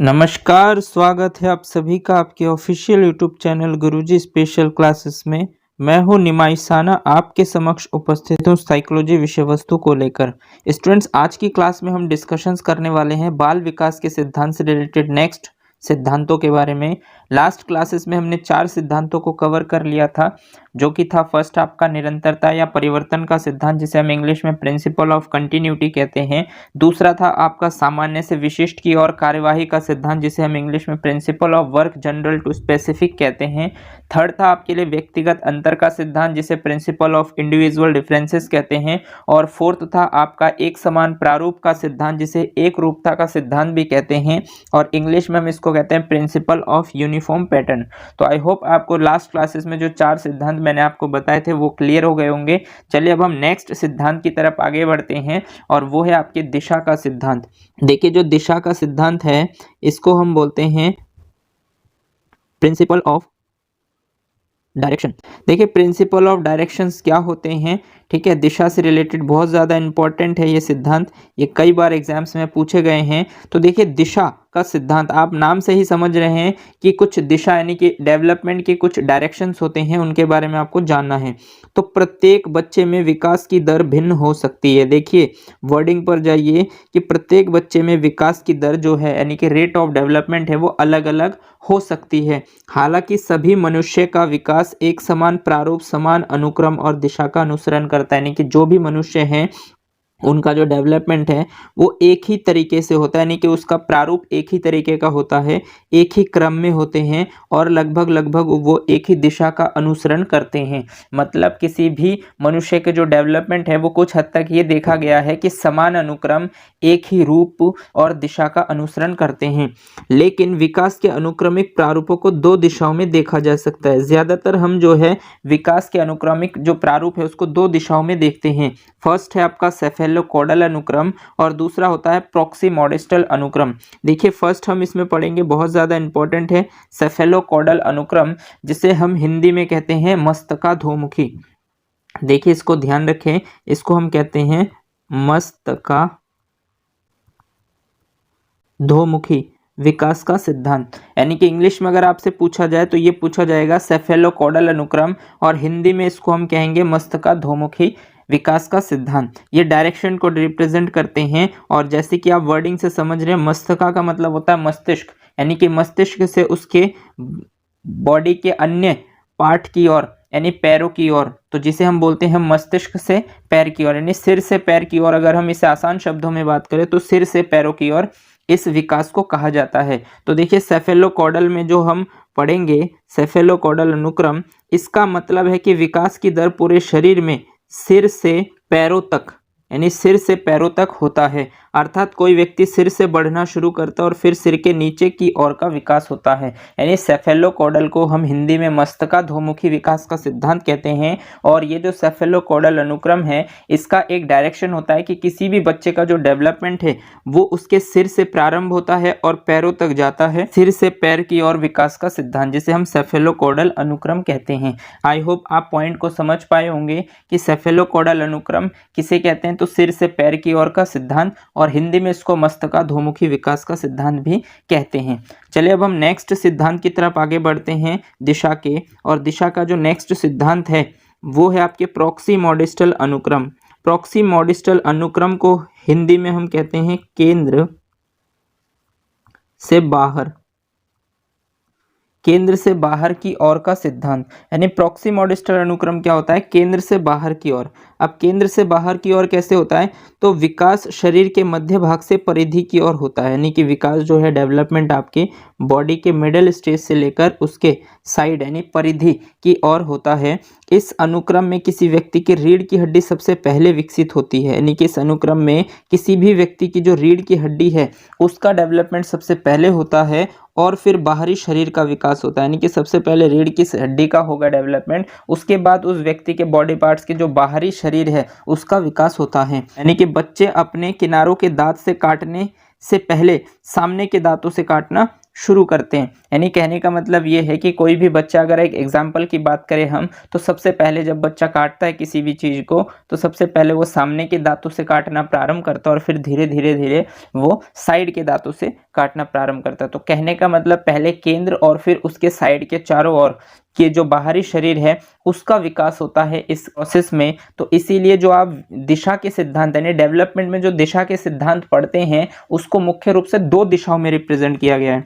नमस्कार, स्वागत है आप सभी का आपके ऑफिशियल यूट्यूब चैनल गुरुजी स्पेशल क्लासेस में। मैं हूं निमाइसाना, आपके समक्ष उपस्थित हूं साइकोलॉजी विषय वस्तु को लेकर। स्टूडेंट्स, आज की क्लास में हम डिस्कशंस करने वाले हैं बाल विकास के सिद्धांत से रिलेटेड नेक्स्ट सिद्धांतों के बारे में। लास्ट क्लासेस में हमने 4 सिद्धांतों को कवर कर लिया था, जो कि था फर्स्ट आपका निरंतरता या परिवर्तन का सिद्धांत, जिसे हम इंग्लिश में प्रिंसिपल ऑफ कंटिन्यूटी कहते हैं। दूसरा था आपका सामान्य से विशिष्ट की और कार्यवाही का सिद्धांत, जिसे हम इंग्लिश में principle of work general to specific कहते हैं। थर्ड था आपके लिए व्यक्तिगत अंतर का सिद्धांत, जिसे प्रिंसिपल ऑफ इंडिविजुअल डिफरेंसेस कहते हैं। और फोर्थ था आपका एक समान प्रारूप का सिद्धांत, जिसे एक रूपता का सिद्धांत भी कहते हैं, और इंग्लिश में हम इसको कहते हैं प्रिंसिपल ऑफ यूनिफॉर्म पैटर्न। तो आई होप आपको लास्ट क्लासेस में जो 4 सिद्धांत मैंने आपको बताए थे वो क्लियर हो गए होंगे। चलिए अब हम नेक्स्ट सिद्धांत की तरफ आगे बढ़ते हैं, और वो है आपके दिशा का सिद्धांत। देखिए, जो दिशा का सिद्धांत है इसको हम बोलते हैं प्रिंसिपल ऑफ डायरेक्शन। देखिए, प्रिंसिपल ऑफ डायरेक्शंस क्या होते हैं, ठीक है, दिशा से रिलेटेड बहुत ज़्यादा इंपॉर्टेंट है ये सिद्धांत, ये कई बार एग्जाम्स में पूछे गए हैं। तो देखिए, दिशा का सिद्धांत आप नाम से ही समझ रहे हैं कि कुछ दिशा यानी कि डेवलपमेंट के कुछ डायरेक्शंस होते हैं, उनके बारे में आपको जानना है। तो प्रत्येक बच्चे में विकास की दर भिन्न हो सकती है। देखिए, वर्डिंग पर जाइए कि प्रत्येक बच्चे में विकास की दर जो है यानी कि रेट ऑफ डेवलपमेंट है वो अलग अलग हो सकती है। हालांकि सभी मनुष्य का विकास एक समान प्रारूप, समान अनुक्रम और दिशा का अनुसरण करता है, यानी कि जो भी मनुष्य हैं उनका जो डेवलपमेंट है वो एक ही तरीके से होता है, यानी कि उसका प्रारूप एक ही तरीके का होता है, एक ही क्रम में होते हैं, और लगभग लगभग वो एक ही दिशा का अनुसरण करते हैं। मतलब किसी भी मनुष्य के जो डेवलपमेंट है वो कुछ हद तक ये देखा गया है कि समान अनुक्रम, एक ही रूप और दिशा का अनुसरण करते हैं। लेकिन विकास के अनुक्रमिक प्रारूपों को 2 दिशाओं में देखा जा सकता है। ज़्यादातर हम जो है विकास के अनुक्रमिक जो प्रारूप है उसको 2 दिशाओं में देखते हैं। फर्स्ट है आपका सेफेलोकॉडल अनुक्रम, और दूसरा होता है प्रॉक्सिमोडिस्टल अनुक्रम। देखिए, फर्स्ट हम इसमें पढ़ेंगे, बहुत ज़्यादा इंपॉर्टेंट है, सेफेलोकॉडल अनुक्रम, जिसे हम हिंदी में कहते हैं मस्तकाधोमुखी। देखिए, इसको ध्यान रखें, इसको हम कहते हैं मस्तकाधोमुखी विकास का सिद्धांत। यानी कि इंग्लिश में अगर आपसे पूछा जाए तो ये पूछा जाएगा सेफेलोकॉडल अनुक्रम, और हिंदी में इसको हम कहेंगे मस्तकाधोमुखी विकास का सिद्धांत। ये डायरेक्शन को रिप्रेजेंट करते हैं, और जैसे कि आप वर्डिंग से समझ रहे हैं, मस्तका का मतलब होता है मस्तिष्क, यानी कि मस्तिष्क से उसके बॉडी के अन्य पार्ट की ओर यानी पैरों की ओर, तो जिसे हम बोलते हैं मस्तिष्क से पैर की ओर, यानी सिर से पैर की ओर। अगर हम इसे आसान शब्दों में बात करें तो सिर से पैरों की ओर इस विकास को कहा जाता है। तो देखिए, सेफेलोकॉडल में जो हम पढ़ेंगे सेफेलोकॉडल अनुक्रम, इसका मतलब है कि विकास की दर पूरे शरीर में सिर से पैरों तक यानी सिर से पैरों तक होता है। अर्थात कोई व्यक्ति सिर से बढ़ना शुरू करता है और फिर सिर के नीचे की ओर का विकास होता है। यानी सेफेलोकॉडल को हम हिंदी में मस्तकाधोमुखी विकास का सिद्धांत कहते हैं। और ये जो सेफेलोकॉडल अनुक्रम है, इसका एक डायरेक्शन होता है कि किसी भी बच्चे का जो डेवलपमेंट है वो उसके सिर से प्रारंभ होता है और पैरों तक जाता है, सिर से पैर की ओर विकास का सिद्धांत, जिसे हम सेफेलोकॉडल अनुक्रम कहते हैं। आई होप आप पॉइंट को समझ पाए होंगे कि सेफेलोकॉडल अनुक्रम किसे कहते हैं, तो सिर से पैर की ओर का सिद्धांत, और हिंदी में इसको मस्तकाधोमुखी विकास का सिद्धांत भी कहते हैं। चलिए अब हम नेक्स्ट सिद्धांत की तरफ आगे बढ़ते हैं दिशा के, और दिशा का जो नेक्स्ट सिद्धांत है वो है आपके प्रॉक्सिमोडिस्टल अनुक्रम। प्रॉक्सिमोडिस्टल अनुक्रम को हिंदी में हम कहते हैं केंद्र से बाहर, केंद्र से बाहर की ओर का सिद्धांत। यानी प्रॉक्सिमोडिस्टल अनुक्रम क्या होता है, केंद्र से बाहर की ओर। अब केंद्र से बाहर की ओर कैसे होता है, तो विकास शरीर के मध्य भाग से परिधि की ओर होता है। यानी कि विकास जो है डेवलपमेंट आपके बॉडी के मिडिल स्टेज से लेकर उसके साइड यानी परिधि की ओर होता है। इस अनुक्रम में किसी व्यक्ति की रीढ़ की हड्डी सबसे पहले विकसित होती है। यानी कि इस अनुक्रम में किसी भी व्यक्ति की जो रीढ़ की हड्डी है उसका डेवलपमेंट सबसे पहले होता है, और फिर बाहरी शरीर का विकास होता है। यानी कि सबसे पहले रीढ़ की हड्डी का होगा डेवलपमेंट, उसके बाद उस व्यक्ति के बॉडी पार्ट्स के जो बाहरी शरीर है उसका विकास होता है। यानी कि बच्चे अपने किनारों के दांत से काटने से पहले सामने के दांतों से काटना शुरू करते हैं। यानी कहने का मतलब ये है कि कोई भी बच्चा, अगर एक एग्जाम्पल की बात करें हम, तो सबसे पहले जब बच्चा काटता है किसी भी चीज़ को, तो सबसे पहले वो सामने के दांतों से काटना प्रारंभ करता है और फिर धीरे धीरे धीरे वो साइड के दांतों से काटना प्रारंभ करता है। तो कहने का मतलब पहले केंद्र और फिर उसके साइड के चारों ओर के जो बाहरी शरीर है उसका विकास होता है इस प्रोसेस में। तो इसीलिए जो आप दिशा के सिद्धांत यानी डेवलपमेंट में जो दिशा के सिद्धांत पढ़ते हैं उसको मुख्य रूप से दो दिशाओं में रिप्रेजेंट किया गया है।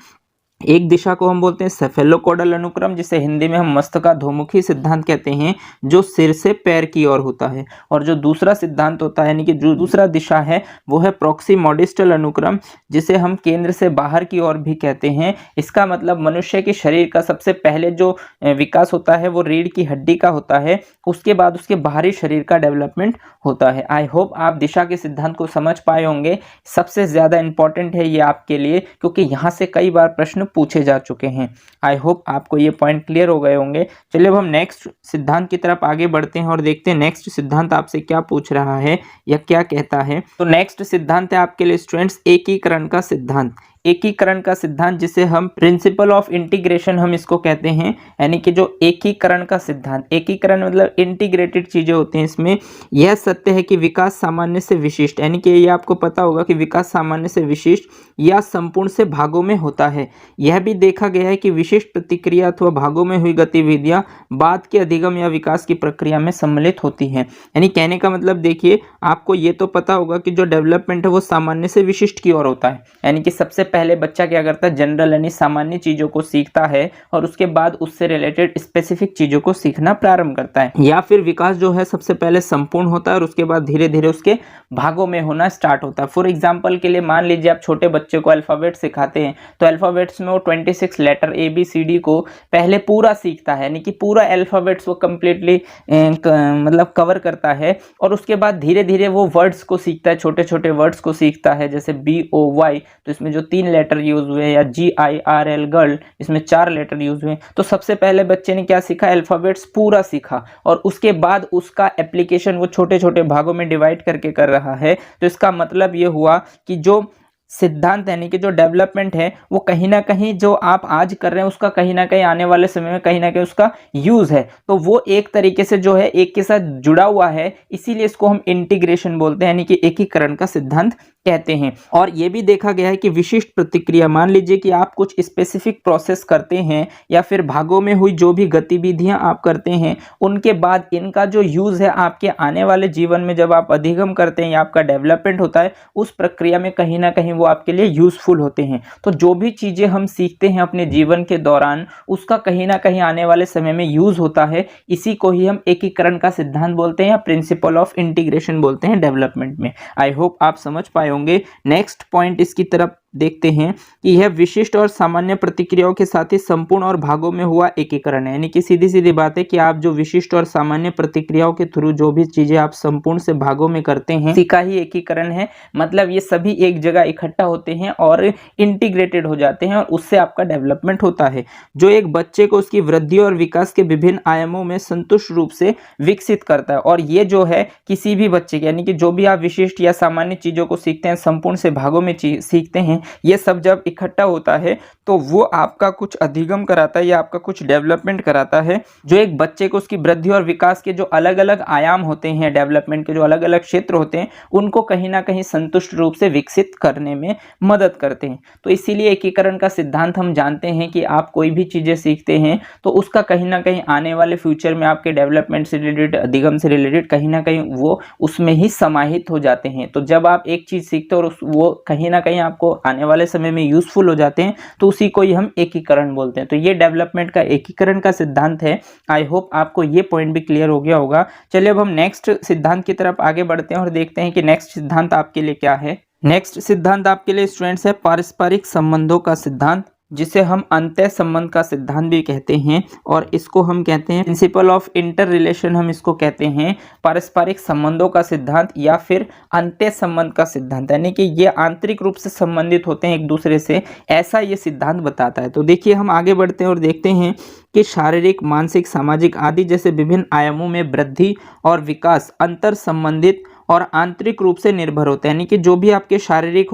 एक दिशा को हम बोलते हैं सेफेलोकोडल अनुक्रम, जिसे हिंदी में हम मस्तकाधोमुखी सिद्धांत कहते हैं, जो सिर से पैर की ओर होता है। और जो दूसरा सिद्धांत होता है यानी कि जो दूसरा दिशा है वो है प्रॉक्सिमोडिस्टल अनुक्रम, जिसे हम केंद्र से बाहर की ओर भी कहते हैं। इसका मतलब मनुष्य के शरीर का सबसे पहले जो विकास होता है वो रीढ़ की हड्डी का होता है, उसके बाद उसके बाहरी शरीर का डेवलपमेंट होता है। आई होप आप दिशा के सिद्धांत को समझ पाए होंगे। सबसे ज़्यादा इंपॉर्टेंट है ये आपके लिए, क्योंकि यहाँ से कई बार प्रश्न पूछे जा चुके हैं। आई होप आपको ये पॉइंट क्लियर हो गए होंगे। चलिए अब हम नेक्स्ट सिद्धांत की तरफ आगे बढ़ते हैं और देखते हैं नेक्स्ट सिद्धांत आपसे क्या पूछ रहा है या क्या कहता है। तो नेक्स्ट सिद्धांत है आपके लिए स्टूडेंट्स एकीकरण का सिद्धांत। एकीकरण का सिद्धांत, जिसे हम प्रिंसिपल ऑफ इंटीग्रेशन हम इसको कहते हैं, यानी कि जो एकीकरण का सिद्धांत, एकीकरण मतलब इंटीग्रेटेड चीजें होती हैं इसमें। यह सत्य है कि विकास सामान्य से विशिष्ट, यानी कि ये आपको पता होगा कि विकास सामान्य से विशिष्ट या संपूर्ण से भागों में होता है। यह भी देखा गया है कि विशिष्ट प्रतिक्रिया अथवा भागों में हुई गतिविधियां बाद के अधिगम या विकास की प्रक्रिया में सम्मिलित होती हैं। यानी कहने का मतलब देखिए, आपको ये तो पता होगा कि जो डेवलपमेंट है वो सामान्य से विशिष्ट की ओर होता है, यानी कि सबसे पहले बच्चा क्या करता है, जनरल यानी सामान्य चीजों को सीखता है और उसके बाद उससे रिलेटेड स्पेसिफिक चीजों को सीखना प्रारंभ करता है। या फिर विकास जो है सबसे पहले संपूर्ण होता है और उसके बाद धीरे धीरे उसके भागों में होना स्टार्ट होता है। फॉर एग्जाम्पल के लिए मान लीजिए आप छोटे बच्चे को अल्फाबेट सिखाते हैं, तो अल्फाबेट्स में वो 26 लेटर ABCD को पहले पूरा सीखता है, यानी कि पूरा अल्फाबेट्स वो कंप्लीटली मतलब कवर करता है और उसके बाद धीरे धीरे वो वर्ड्स को सीखता है, छोटे छोटे वर्ड्स को सीखता है, जैसे BOY, तो इसमें जो 3 लेटर यूज हुए, या GIRL गर्ल, इसमें 4 लेटर यूज हुए। तो सबसे पहले बच्चे ने क्या सीखा, अल्फाबेट्स पूरा सीखा और उसके बाद उसका एप्लीकेशन वो छोटे छोटे भागों में डिवाइड करके कर रहा है। तो इसका मतलब ये हुआ कि जो सिद्धांत यानी कि जो डेवलपमेंट है वो कहीं ना कहीं जो आप आज कर रहे हैं उसका कहीं ना कहीं आने वाले समय में कहीं ना कहीं उसका यूज है, तो वो एक तरीके से जो है एक के साथ जुड़ा हुआ है, इसीलिए इसको हम इंटीग्रेशन बोलते हैं, यानी कि एकीकरण का सिद्धांत कहते हैं। और ये भी देखा गया है कि विशिष्ट प्रतिक्रिया, मान लीजिए कि आप कुछ स्पेसिफिक प्रोसेस करते हैं या फिर भागों में हुई जो भी गतिविधियां आप करते हैं, उनके बाद इनका जो यूज है आपके आने वाले जीवन में जब आप अधिगम करते हैं या आपका डेवलपमेंट होता है, उस प्रक्रिया में कहीं ना कहीं वो आपके लिए यूजफुल होते हैं। तो जो भी चीजें हम सीखते हैं अपने जीवन के दौरान, उसका कहीं ना कहीं आने वाले समय में यूज होता है। इसी को ही हम एकीकरण का सिद्धांत बोलते हैं या प्रिंसिपल ऑफ इंटीग्रेशन बोलते हैं डेवलपमेंट में। आई होप आप समझ पाए होंगे। नेक्स्ट पॉइंट इसकी तरफ देखते हैं कि यह विशिष्ट और सामान्य प्रतिक्रियाओं के साथ ही संपूर्ण और भागों में हुआ एकीकरण है, यानी कि सीधी सीधी बात है कि आप जो विशिष्ट और सामान्य प्रतिक्रियाओं के थ्रू जो भी चीजें आप संपूर्ण से भागों में करते हैं, इसी का ही एकीकरण है। मतलब ये सभी एक जगह इकट्ठा होते हैं और इंटीग्रेटेड हो जाते हैं और उससे आपका डेवलपमेंट होता है, जो एक बच्चे को उसकी वृद्धि और विकास के विभिन्न आयामों में संतुष्ट रूप से विकसित करता है। और ये जो है किसी भी बच्चे के, यानी कि जो भी आप विशिष्ट या सामान्य चीजों को सीखते हैं, संपूर्ण से भागों में सीखते हैं, ये सब जब इकट्ठा होता है तो वो आपका कुछ अधिगम कराता है या आपका कुछ डेवलपमेंट कराता है, जो एक बच्चे को उसकी वृद्धि और विकास के जो अलग अलग आयाम होते हैं, डेवलपमेंट के जो अलग अलग क्षेत्र होते हैं, उनको कहीं ना कहीं संतुष्ट रूप से विकसित करने में मदद करते हैं। तो इसीलिए एकीकरण का सिद्धांत हम जानते हैं कि आप कोई भी चीजें सीखते हैं तो उसका कहीं ना कहीं आने वाले फ्यूचर में आपके डेवलपमेंट से रिलेटेड, अधिगम से रिलेटेड कहीं ना कहीं वो उसमें ही समाहित हो जाते हैं। तो जब आप एक चीज सीखते हो और वो कहीं ना कहीं आपको आने वाले समय में यूजफुल हो जाते हैं, तो उसी को ही हम एकीकरण बोलते हैं। तो ये डेवलपमेंट का एकीकरण का सिद्धांत है। आई होप आपको ये पॉइंट भी क्लियर हो गया होगा। चलिए अब हम नेक्स्ट सिद्धांत की तरफ आगे बढ़ते हैं और देखते हैं कि नेक्स्ट सिद्धांत आपके लिए क्या है। नेक्स्ट सिद्धांत आपके लिए स्टूडेंट्स है पारस्परिक संबंधों का सिद्धांत, जिसे हम अंतः संबंध का सिद्धांत भी कहते हैं और इसको हम कहते हैं प्रिंसिपल ऑफ इंटर रिलेशन, हम इसको कहते हैं पारस्परिक संबंधों का सिद्धांत या फिर अंतः संबंध का सिद्धांत, यानी कि ये आंतरिक रूप से संबंधित होते हैं एक दूसरे से, ऐसा ये सिद्धांत बताता है। तो देखिए हम आगे बढ़ते हैं और देखते हैं कि शारीरिक, मानसिक, सामाजिक आदि जैसे विभिन्न आयामों में वृद्धि और विकास अंतर संबंधित और आंतरिक रूप से निर्भर होता है। यानी कि जो भी आपके शारीरिक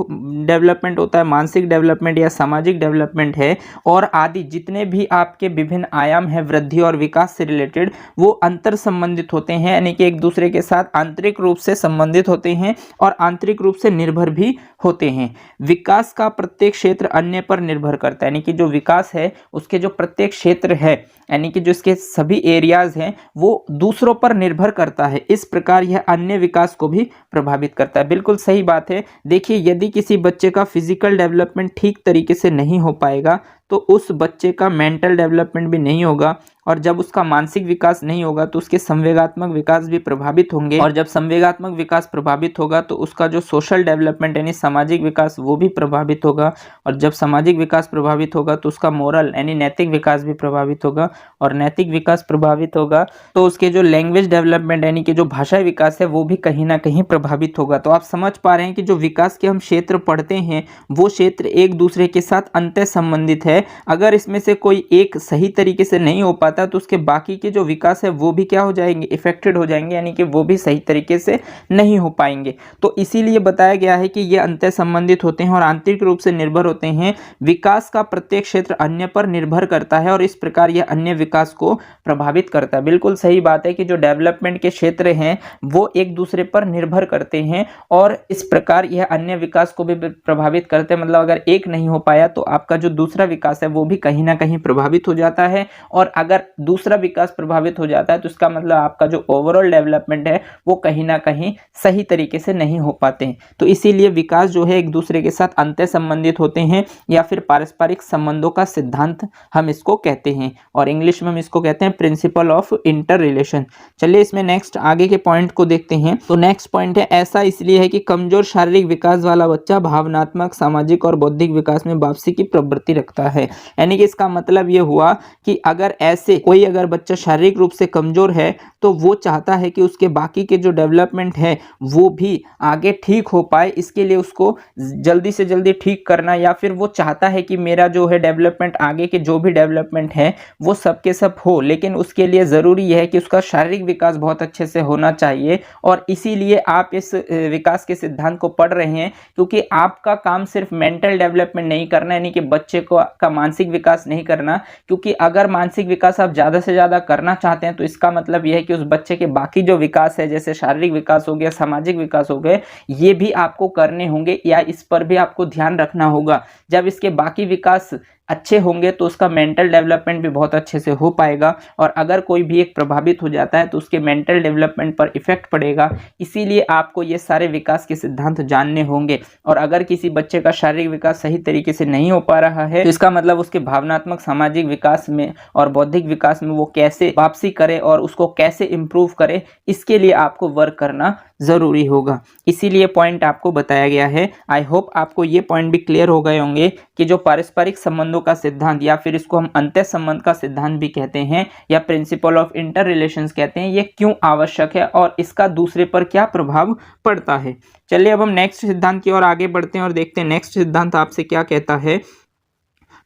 डेवलपमेंट होता है, मानसिक डेवलपमेंट या सामाजिक डेवलपमेंट है और आदि जितने भी आपके विभिन्न आयाम हैं वृद्धि और विकास से रिलेटेड, वो अंतर संबंधित होते हैं, यानी कि एक दूसरे के साथ आंतरिक रूप से संबंधित होते हैं और आंतरिक रूप से निर्भर भी होते हैं। विकास का प्रत्येक क्षेत्र अन्य पर निर्भर करता है, यानी कि जो विकास है उसके जो प्रत्येक क्षेत्र है, यानी कि जो इसके सभी एरियाज हैं वो दूसरों पर निर्भर करता है। इस प्रकार यह अन्य विकास को भी प्रभावित करता है। बिल्कुल सही बात है। देखिए, यदि किसी बच्चे का फिजिकल डेवलपमेंट ठीक तरीके से नहीं हो पाएगा तो उस बच्चे का मेंटल डेवलपमेंट भी नहीं होगा, और जब उसका मानसिक विकास नहीं होगा तो उसके संवेगात्मक विकास भी प्रभावित होंगे, और जब संवेगात्मक विकास प्रभावित होगा तो उसका जो सोशल डेवलपमेंट यानी सामाजिक विकास वो भी प्रभावित होगा, और जब सामाजिक विकास प्रभावित होगा तो उसका मोरल यानी नैतिक विकास भी प्रभावित होगा, और नैतिक विकास प्रभावित होगा तो उसके जो लैंग्वेज डेवलपमेंट यानी कि जो भाषा विकास है वो भी कहीं ना कहीं प्रभावित होगा। तो आप समझ पा रहे हैं कि जो विकास के हम क्षेत्र पढ़ते हैं वो क्षेत्र एक दूसरे के साथ अंतः संबंधित है। अगर इसमें से कोई एक सही तरीके से नहीं हो पाता तो उसके बाकी के जो विकास है वो भी क्या हो जाएंगे, इफेक्टेड हो जाएंगे, यानी कि वो भी सही तरीके से नहीं हो पाएंगे। तो इसीलिए बताया गया है कि ये अंतः संबंधित होते हैं और आंतरिक रूप से निर्भर होते हैं। विकास का प्रत्येक क्षेत्र अन्य पर निर्भर करता है और इस प्रकार यह अन्य विकास को प्रभावित करता है। बिल्कुल सही बात है कि जो डेवलपमेंट के क्षेत्र हैं वो एक दूसरे पर निर्भर करते हैं और इस प्रकार यह अन्य विकास को भी प्रभावित करते हैं। मतलब अगर एक नहीं हो पाया तो आपका जो दूसरा विकास है वो भी कहीं ना कहीं प्रभावित हो जाता है, और अगर दूसरा विकास प्रभावित हो जाता है तो इसका मतलब आपका जो ओवरऑल डेवलपमेंट है वो कहीं ना कहीं सही तरीके से नहीं हो पाते हैं। तो इसीलिए विकास जो है एक दूसरे के साथ अंतः संबंधित होते हैं या फिर पारस्परिक संबंधों का सिद्धांत हम इसको कहते हैं, और इंग्लिश में हम इसको कहते हैं प्रिंसिपल ऑफ इंटर रिलेशन। चलिए इसमें नेक्स्ट आगे के पॉइंट को देखते हैं। तो नेक्स्ट पॉइंट है, ऐसा इसलिए है कि कमजोर शारीरिक विकास वाला बच्चा भावनात्मक, सामाजिक और बौद्धिक विकास में वापसी की प्रवृत्ति रखता है। यानी कि इसका मतलब ये हुआ कि अगर ऐसे कोई अगर बच्चा शारीरिक रूप से कमजोर है तो वो चाहता है कि उसके बाकी के जो डेवलपमेंट है वो भी आगे ठीक हो पाए, इसके लिए उसको जल्दी से जल्दी ठीक करना, या फिर वो चाहता है कि मेरा जो है डेवलपमेंट आगे के जो भी डेवलपमेंट है वो सबके सब हो, लेकिन उसके लिए ज़रूरी है कि उसका शारीरिक विकास बहुत अच्छे से होना चाहिए। और इसीलिए आप इस विकास के सिद्धांत को पढ़ रहे हैं, क्योंकि आपका काम सिर्फ मेंटल डेवलपमेंट नहीं करना, यानी कि बच्चे को का मानसिक विकास नहीं करना, क्योंकि अगर मानसिक विकास आप ज़्यादा से ज़्यादा करना चाहते हैं तो इसका मतलब यह है कि उस बच्चे के बाकी जो विकास है, जैसे शारीरिक विकास हो गया, सामाजिक विकास हो गए, ये भी आपको करने होंगे या इस पर भी आपको ध्यान रखना होगा। जब इसके बाकी विकास अच्छे होंगे तो उसका मेंटल डेवलपमेंट भी बहुत अच्छे से हो पाएगा, और अगर कोई भी एक प्रभावित हो जाता है तो उसके मेंटल डेवलपमेंट पर इफेक्ट पड़ेगा। इसीलिए आपको ये सारे विकास के सिद्धांत जानने होंगे। और अगर किसी बच्चे का शारीरिक विकास सही तरीके से नहीं हो पा रहा है तो इसका मतलब उसके भावनात्मक, सामाजिक विकास में और बौद्धिक विकास में वो कैसे वापसी करे और उसको कैसे इम्प्रूव करे, इसके लिए आपको वर्क करना ज़रूरी होगा। इसीलिए पॉइंट आपको बताया गया है। आई होप आपको ये पॉइंट भी क्लियर हो गए होंगे कि जो पारस्परिक संबंधों का सिद्धांत या फिर इसको हम अंतः संबंध का सिद्धांत भी कहते हैं या प्रिंसिपल ऑफ इंटर रिलेशंस कहते हैं, ये क्यों आवश्यक है और इसका दूसरे पर क्या प्रभाव पड़ता है। चलिए अब हम नेक्स्ट सिद्धांत की ओर आगे बढ़ते हैं और देखते हैं नेक्स्ट सिद्धांत आपसे क्या कहता है।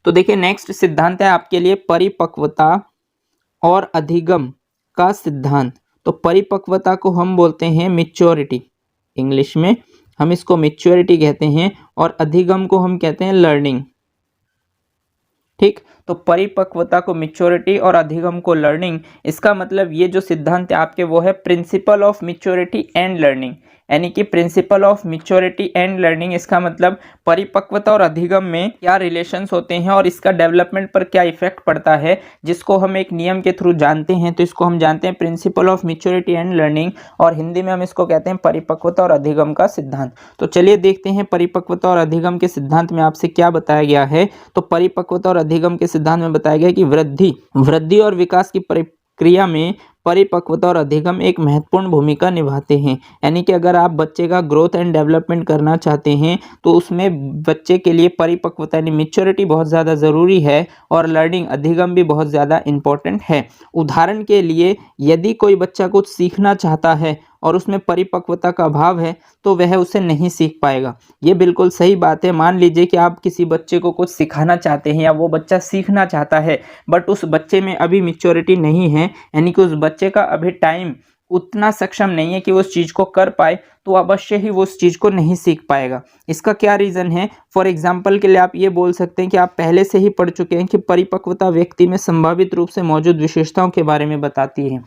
तो देखिए नेक्स्ट सिद्धांत है आपके लिए परिपक्वता और अधिगम का सिद्धांत। तो परिपक्वता को हम बोलते हैं मैच्योरिटी, इंग्लिश में हम इसको मैच्योरिटी कहते हैं, और अधिगम को हम कहते हैं लर्निंग। ठीक, तो परिपक्वता को मैच्योरिटी और अधिगम को लर्निंग, इसका मतलब ये जो सिद्धांत है आपके वो है principle of maturity and learning, यानी कि principle of maturity and learning. इसका मतलब परिपक्वता और अधिगम में क्या रिलेशंस होते हैं और इसका डेवलपमेंट पर क्या इफेक्ट पड़ता है, जिसको हम एक नियम के थ्रू जानते हैं। तो इसको हम जानते हैं principle of maturity and learning, और हिंदी में हम इसको कहते हैं परिपक्वता और अधिगम का सिद्धांत। तो चलिए देखते हैं परिपक्वता और अधिगम के सिद्धांत में आपसे क्या बताया गया है। तो परिपक्वता और अधिगम के सिद्धांत में बताया गया कि वृद्धि और विकास की प्रक्रिया में परिपक्वता और अधिगम एक महत्वपूर्ण भूमिका निभाते हैं। यानी कि अगर आप बच्चे का ग्रोथ एंड डेवलपमेंट करना चाहते हैं तो उसमें बच्चे के लिए परिपक्वता यानी मैच्योरिटी बहुत ज़्यादा ज़रूरी है, और लर्निंग, अधिगम भी बहुत ज़्यादा इम्पोर्टेंट है। उदाहरण के लिए यदि कोई बच्चा कुछ सीखना चाहता है और उसमें परिपक्वता का अभाव है तो वह उसे नहीं सीख पाएगा। ये बिल्कुल सही बात है। मान लीजिए कि आप किसी बच्चे को कुछ सिखाना चाहते हैं या वो बच्चा सीखना चाहता है, बट उस बच्चे में अभी मैच्योरिटी नहीं है, यानी कि उस बच्चे का अभी टाइम उतना सक्षम नहीं है कि वो उस चीज़ को कर पाए, तो अवश्य ही वो उस चीज़ को नहीं सीख पाएगा। इसका क्या रीज़न है? फॉर एग्जाम्पल के लिए आप ये बोल सकते हैं कि आप पहले से ही पढ़ चुके हैं कि परिपक्वता व्यक्ति में संभावित रूप से मौजूद विशेषताओं के बारे में बताती है।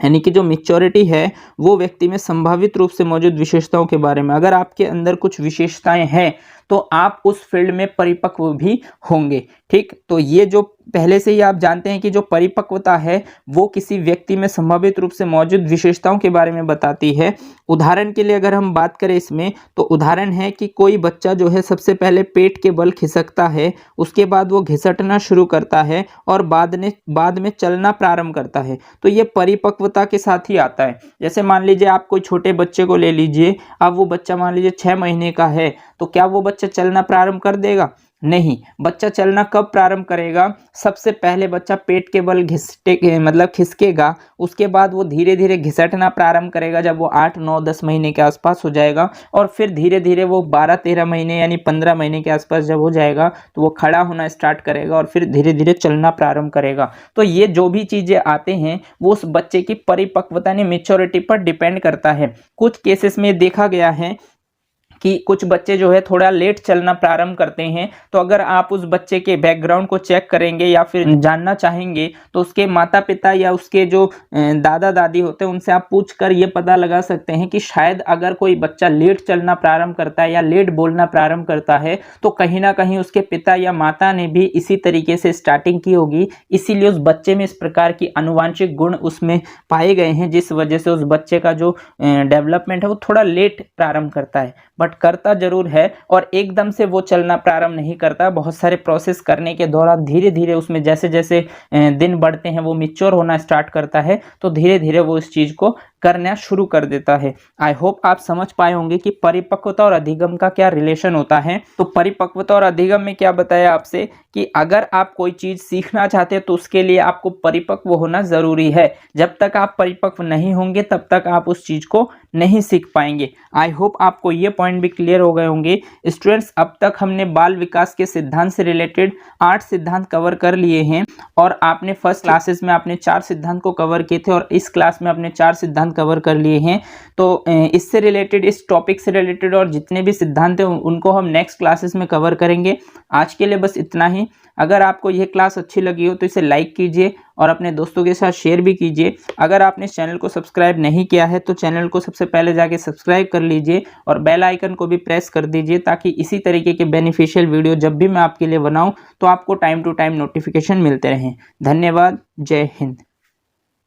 यानी कि जो मैच्योरिटी है वो व्यक्ति में संभावित रूप से मौजूद विशेषताओं के बारे में, अगर आपके अंदर कुछ विशेषताएं हैं तो आप उस फील्ड में परिपक्व भी होंगे। ठीक, तो ये जो पहले से ही आप जानते हैं कि जो परिपक्वता है वो किसी व्यक्ति में संभावित रूप से मौजूद विशेषताओं के बारे में बताती है। उदाहरण के लिए अगर हम बात करें इसमें, तो उदाहरण है कि कोई बच्चा जो है सबसे पहले पेट के बल खिसकता है, उसके बाद वो घिसटना शुरू करता है और बाद में चलना प्रारंभ करता है। तो ये परिपक्वता के साथ ही आता है। जैसे मान लीजिए आप कोई छोटे बच्चे को ले लीजिए, अब वो बच्चा मान लीजिए 6 महीने का है, तो क्या वो बच्चा चलना प्रारंभ कर देगा? नहीं। बच्चा चलना कब प्रारंभ करेगा? सबसे पहले बच्चा पेट के बल खिसकेगा, उसके बाद वो धीरे धीरे घिसटना प्रारंभ करेगा जब वो 8, 9, 10 महीने के आसपास हो जाएगा, और फिर धीरे धीरे वो 12, 13 महीने यानी 15 महीने के आसपास जब हो जाएगा तो वो खड़ा होना स्टार्ट करेगा और फिर धीरे धीरे चलना प्रारंभ करेगा। तो ये जो भी चीज़ें आते हैं वो उस बच्चे की परिपक्वता यानी मेच्योरिटी पर डिपेंड करता है। कुछ केसेस में देखा गया है कि कुछ बच्चे जो है थोड़ा लेट चलना प्रारंभ करते हैं, तो अगर आप उस बच्चे के बैकग्राउंड को चेक करेंगे या फिर जानना चाहेंगे तो उसके माता पिता या उसके जो दादा दादी होते हैं उनसे आप पूछकर ये पता लगा सकते हैं कि शायद अगर कोई बच्चा लेट चलना प्रारंभ करता है या लेट बोलना प्रारंभ करता है तो कहीं ना कहीं उसके पिता या माता ने भी इसी तरीके से स्टार्टिंग की होगी, इसीलिए उस बच्चे में इस प्रकार की आनुवांशिक गुण उसमें पाए गए हैं, जिस वजह से उस बच्चे का जो डेवलपमेंट है वो थोड़ा लेट प्रारंभ करता है, बट करता जरूर है। और एकदम से वो चलना प्रारंभ नहीं करता, बहुत सारे प्रोसेस करने के दौरान धीरे धीरे उसमें जैसे जैसे दिन बढ़ते हैं वो मैच्योर होना स्टार्ट करता है, तो धीरे धीरे वो इस चीज़ को करना शुरू कर देता है। आई होप आप समझ पाए होंगे कि परिपक्वता और अधिगम का क्या रिलेशन होता है। तो परिपक्वता और अधिगम में क्या बताया आपसे कि अगर आप कोई चीज़ सीखना चाहते हैं तो उसके लिए आपको परिपक्व होना ज़रूरी है। जब तक आप परिपक्व नहीं होंगे तब तक आप उस चीज़ को नहीं सीख पाएंगे। आई होप आपको ये पॉइंट भी क्लियर हो गए होंगे। स्टूडेंट्स, अब तक हमने बाल विकास के सिद्धांत से रिलेटेड 8 सिद्धांत कवर कर लिए हैं, और आपने फर्स्ट क्लासेस में आपने 4 सिद्धांत को कवर किए थे और इस क्लास में आपने 4 सिद्धांत कवर कर लिए हैं। तो इससे रिलेटेड, इस टॉपिक से रिलेटेड और जितने भी सिद्धांत हैं उनको हम नेक्स्ट क्लासेस में कवर करेंगे। आज के लिए बस इतना ही। अगर आपको यह क्लास अच्छी लगी हो तो इसे लाइक कीजिए और अपने दोस्तों के साथ शेयर भी कीजिए। अगर आपने चैनल को सब्सक्राइब नहीं किया है तो चैनल को सबसे पहले जाके सब्सक्राइब कर लीजिए और बेल आइकन को भी प्रेस कर दीजिए, ताकि इसी तरीके के बेनिफिशियल वीडियो जब भी मैं आपके लिए बनाऊं तो आपको टाइम टू टाइम नोटिफिकेशन मिलते रहें। धन्यवाद। जय हिंद।